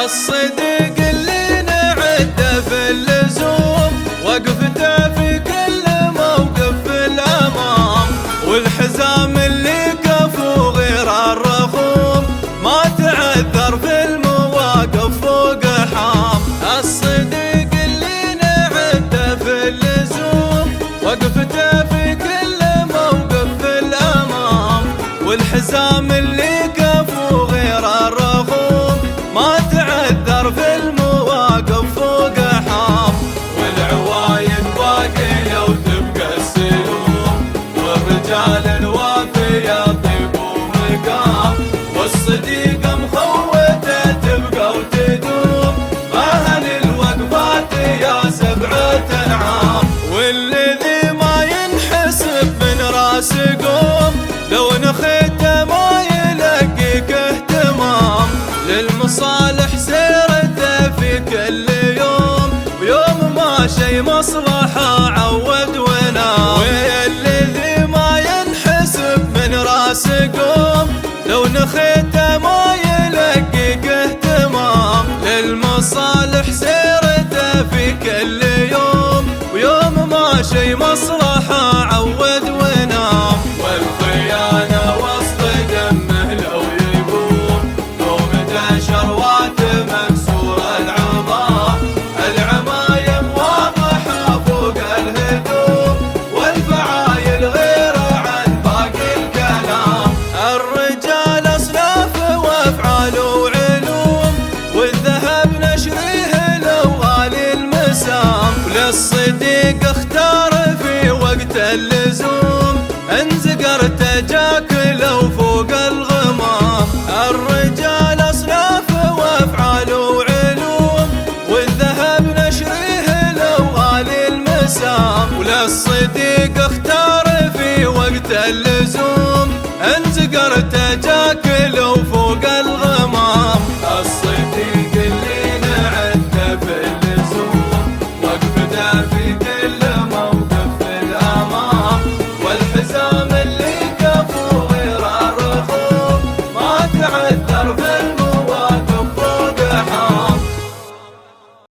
الصديق اللي نعده في اللزوم، وقفته في كل موقف في الأمام، والحزام اللي كفو غير الرخوم، ما تعذر في المواقف فوق حام. الصديق اللي نعده في اللزوم، وقفته في كل موقف في الأمام، والحزام اللي كفو غير الرخوم، ما تعذر في المواقف فوق حام. والعوايد باقية وتبقى السلوم، والرجال الوافي يطيبوا مقام، والصديق مخوته تبقى وتدوم، أهل الوقفات يا سبعة أنعام. والذي ما ينحسب من راس قوم، لو نخيته ما يلقيك اهتمام، للمصالح سيرته في كل يوم، ويوم ما شي مصلحة عود ونام. والذي ما ينحسب من راس قوم، لو نخيته ما يلقيك اهتمام، للمصالح سيرته في كل يوم، ويوم ما شي مصلحة عود ونام. والخيانة وسط دمه لو يقوم، لو مدى شرواته مكسور العظام، العمايم واضحة فوق الهدوم، والفعايل غير عن باقي الكلام. الرجال أصناف وأفعال وعلوم، والذهب نشريه لو غالي المسام، وللصديق اختار في وقت اللزوم، انزقرته جاك لو فوق الغمام. الرجال أصناف وأفعال وعلوم، والذهب نشريه لو غالي المسام، وللصديق اختار في وقت اللزوم، انزقرته جاك